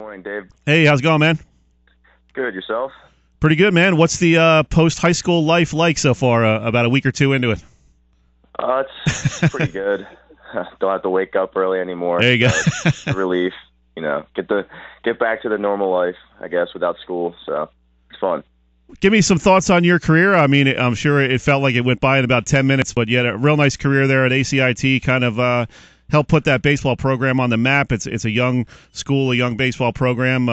Morning, Dave. Hey, how's it going, man? Good. Yourself? Pretty good, man. What's the post-high school life like so far, about a week or two into it? It's pretty good. Don't have to wake up early anymore. There you go. It's a relief. Get back to the normal life, I guess, without school. So it's fun. Give me some thoughts on your career. I mean, I'm sure it felt like it went by in about 10 minutes, but you had a real nice career there at ACIT, kind of helped put that baseball program on the map. It's a young school, a young baseball program,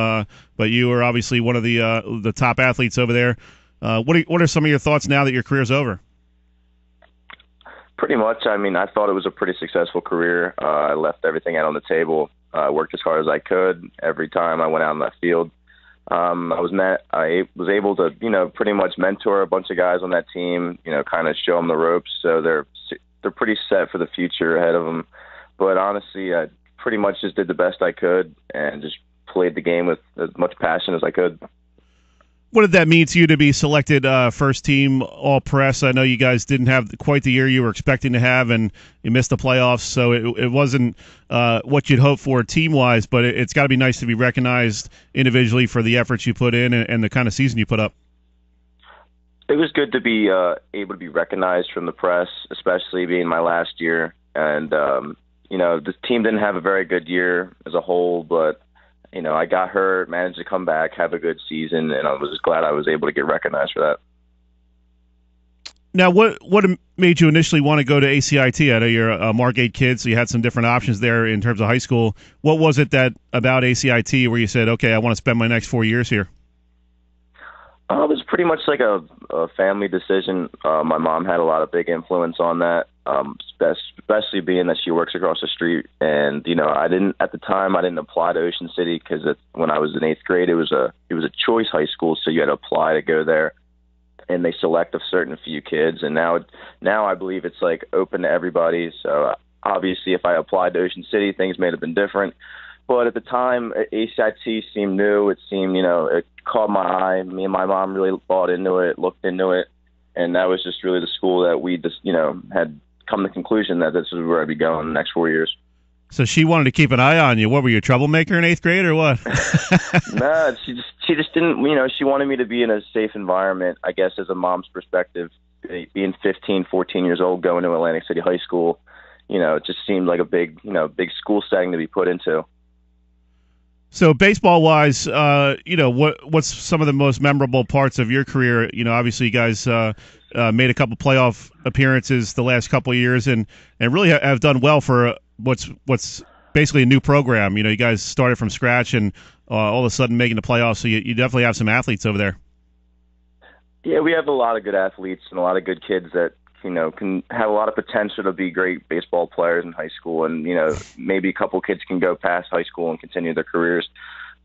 but you were obviously one of the top athletes over there. What are some of your thoughts now that your career's over? Pretty much. I mean, I thought it was a pretty successful career. I left everything out on the table. I worked as hard as I could every time I went out in that field. I was able to, pretty much mentor a bunch of guys on that team, kind of show them the ropes. So they're pretty set for the future ahead of them. But honestly, I pretty much just did the best I could and just played the game with as much passion as I could. What did that mean to you to be selected first team All-Press? I know you guys didn't have quite the year you were expecting to have, and you missed the playoffs, so it wasn't what you'd hoped for team-wise, but it's got to be nice to be recognized individually for the efforts you put in and the kind of season you put up. It was good to be able to be recognized from the press, especially being my last year. And, the team didn't have a very good year as a whole, but I got hurt, managed to come back, have a good season, and I was just glad I was able to get recognized for that. Now, what made you initially want to go to ACIT? I know you're a Margate kid, so you had some different options there in terms of high school. What was it that about ACIT where you said, okay, I want to spend my next 4 years here? It was pretty much like a family decision. My mom had a lot of big influence on that, especially being that she works across the street. And at the time I didn't apply to Ocean City because when I was in 8th grade, it was a choice high school, so you had to apply to go there, and they select a certain few kids. And now I believe it's like open to everybody. So obviously, if I applied to Ocean City, things may have been different. But at the time, ACIT seemed new. It seemed, it caught my eye. Me and my mom really bought into it, looked into it, and that was just really the school that we just, had come to the conclusion that this is where I'd be going the next 4 years. So she wanted to keep an eye on you. What, were you a troublemaker in 8th grade or what? No, she just didn't, she wanted me to be in a safe environment, I guess, as a mom's perspective. Being 15, 14 years old, going to Atlantic City High School, it just seemed like a big school setting to be put into. So baseball-wise, what's some of the most memorable parts of your career? Obviously you guys made a couple playoff appearances the last couple of years and really have done well for what's basically a new program. You guys started from scratch and all of a sudden making the playoffs, so you definitely have some athletes over there. Yeah, we have a lot of good athletes and a lot of good kids that can have a lot of potential to be great baseball players in high school. And, maybe a couple kids can go past high school and continue their careers.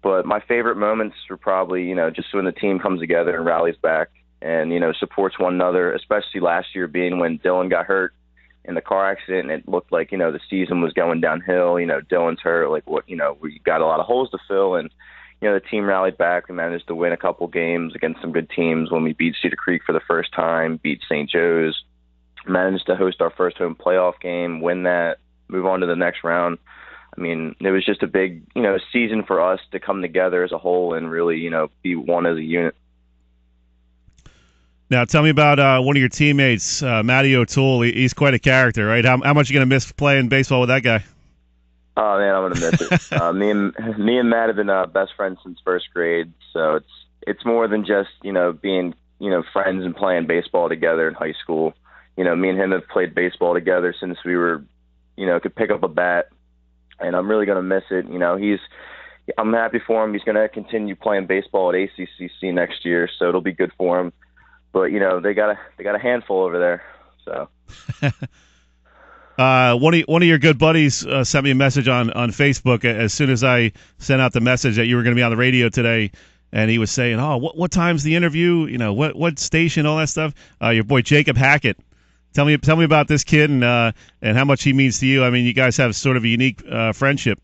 But my favorite moments are probably, just when the team comes together and rallies back and, supports one another, especially last year being when Dylan got hurt in the car accident. And it looked like, the season was going downhill. Dylan's hurt, we got a lot of holes to fill. And, the team rallied back. We managed to win a couple games against some good teams when we beat Cedar Creek for the first time, beat St. Joe's. Managed to host our first home playoff game, win that, move on to the next round. I mean, it was just a big, season for us to come together as a whole and really, be one as a unit. Now, tell me about one of your teammates, Matty O'Toole. He's quite a character, right? How much are you going to miss playing baseball with that guy? Oh, man, I'm going to miss it. Me and Matt have been best friends since first grade, so it's more than just, being, friends and playing baseball together in high school. Me and him have played baseball together since we were, could pick up a bat, and I'm really going to miss it. I'm happy for him. He's going to continue playing baseball at ACCC next year, so it'll be good for him. But, they got a handful over there, so. One of your good buddies sent me a message on Facebook as soon as I sent out the message that you were going to be on the radio today. And he was saying, "Oh, what time's the interview? What station? All that stuff." Your boy Jacob Hackett. Tell me about this kid and how much he means to you. I mean, you guys have sort of a unique friendship.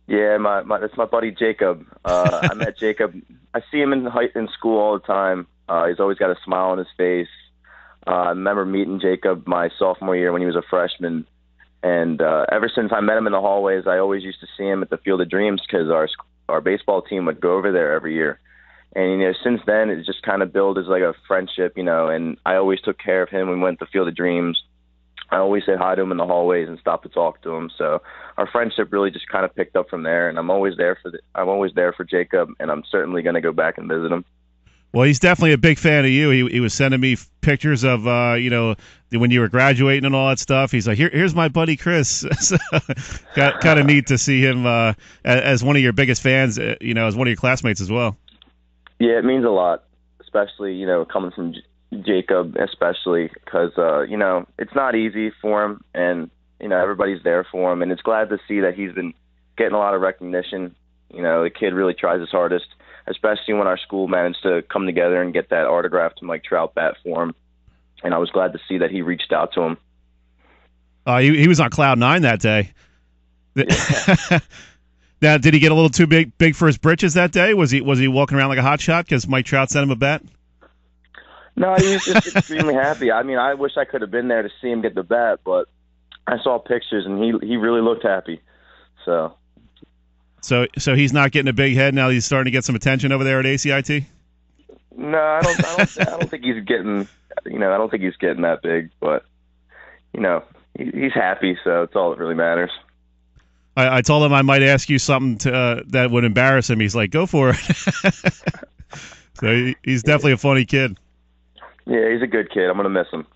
Yeah, that's my buddy Jacob. I met Jacob. I see him in school all the time. He's always got a smile on his face. I remember meeting Jacob my sophomore year when he was a freshman, and ever since I met him in the hallways, I always used to see him at the Field of Dreams because our baseball team would go over there every year. And, since then, it just kind of built as like a friendship, and I always took care of him when we went to Field of Dreams. I always said hi to him in the hallways and stopped to talk to him. So our friendship really just kind of picked up from there, and I'm always there for Jacob, and I'm certainly going to go back and visit him. Well, he's definitely a big fan of you. He was sending me pictures of when you were graduating and all that stuff. He's like, here's my buddy Chris. So, kind of neat to see him as one of your biggest fans. As one of your classmates as well. Yeah, it means a lot, especially coming from Jacob, especially because it's not easy for him, and everybody's there for him, and it's glad to see that he's been getting a lot of recognition. The kid really tries his hardest, especially when our school managed to come together and get that autographed Mike Trout bat for him. And I was glad to see that he reached out to him. He was on cloud 9 that day. Yeah. Now, did he get a little too big for his britches that day? Was he walking around like a hot shot because Mike Trout sent him a bat? No, he was just extremely happy. I mean, I wish I could have been there to see him get the bat, but I saw pictures and he really looked happy. So he's not getting a big head now. He's starting to get some attention over there at ACIT. No, I don't think he's getting. I don't think he's getting that big. But he's happy, so it's all that really matters. I told him I might ask you something that would embarrass him. He's like, "Go for it." So he's definitely a funny kid. Yeah, he's a good kid. I'm gonna miss him.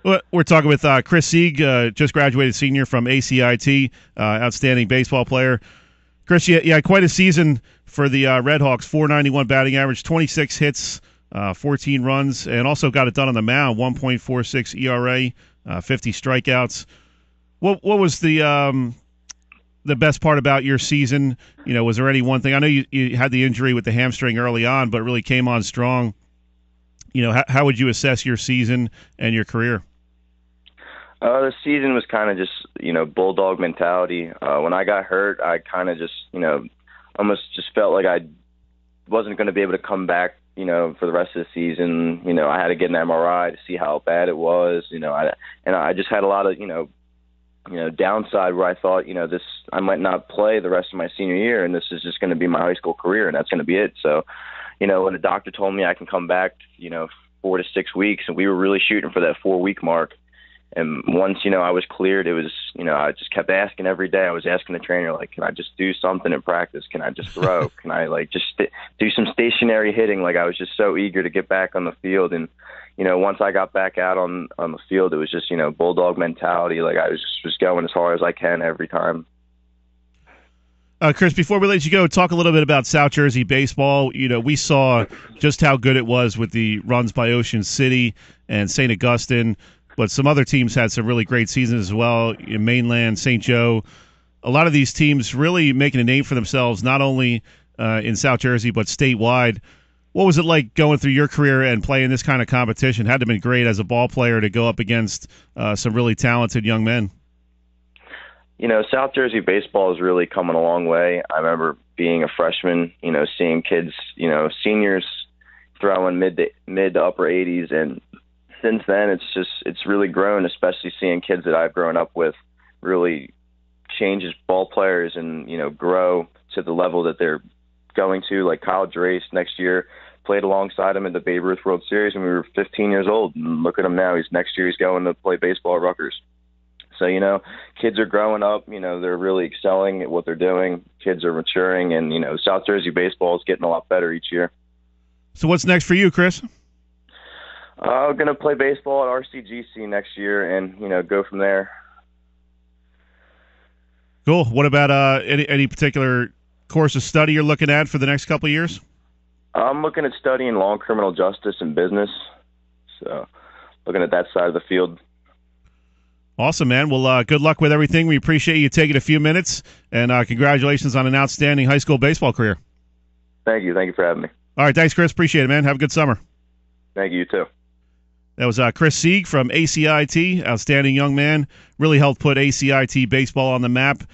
Well, we're talking with Chris Sieg, just graduated senior from ACIT, outstanding baseball player. Chris, you had quite a season for the Red Hawks, .491 batting average, 26 hits, 14 runs, and also got it done on the mound, 1.46 ERA, 50 strikeouts. What was the best part about your season? Was there any one thing? I know you had the injury with the hamstring early on, but really came on strong. How would you assess your season and your career? The season was kind of just, bulldog mentality. When I got hurt, I kind of just, almost just felt like I wasn't going to be able to come back, for the rest of the season. I had to get an MRI to see how bad it was, I just had a lot of, downside where I thought, I might not play the rest of my senior year, and this is just going to be my high school career, and that's going to be it. So, when the doctor told me I can come back, 4 to 6 weeks, and we were really shooting for that 4-week mark. And once, I was cleared, it was, I just kept asking every day. I was asking the trainer, like, can I just do something in practice? Can I just throw? Can I, just do some stationary hitting? Like, I was just so eager to get back on the field. And, once I got back out on the field, it was just, bulldog mentality. Like, I was just going as hard as I can every time. Chris, before we let you go, talk a little bit about South Jersey baseball. We saw just how good it was with the runs by Ocean City and St. Augustine, but some other teams had some really great seasons as well. In Mainland, St. Joe, a lot of these teams really making a name for themselves, not only in South Jersey but statewide. What was it like going through your career and playing this kind of competition? Had to have been great as a ball player to go up against some really talented young men. South Jersey baseball is really coming a long way. I remember being a freshman, seeing kids, seniors throwing mid to upper 80s, and since then it's really grown, especially seeing kids that I've grown up with really change as ball players and, grow to the level that they're going to. Like Kyle Drace next year, played alongside him in the Babe Ruth World Series when we were 15 years old, and look at him now. Next year he's going to play baseball at Rutgers. So, kids are growing up, they're really excelling at what they're doing. Kids are maturing, and, South Jersey baseball is getting a lot better each year. So what's next for you, Chris? I'm going to play baseball at RCGC next year and, go from there. Cool. What about any particular course of study you're looking at for the next couple of years? I'm looking at studying law and criminal justice and business. So looking at that side of the field. Awesome, man. Well, good luck with everything. We appreciate you taking a few minutes, and congratulations on an outstanding high school baseball career. Thank you. Thank you for having me. All right, thanks, Chris. Appreciate it, man. Have a good summer. Thank you, too. That was Chris Sieg from ACIT, outstanding young man. Really helped put ACIT baseball on the map.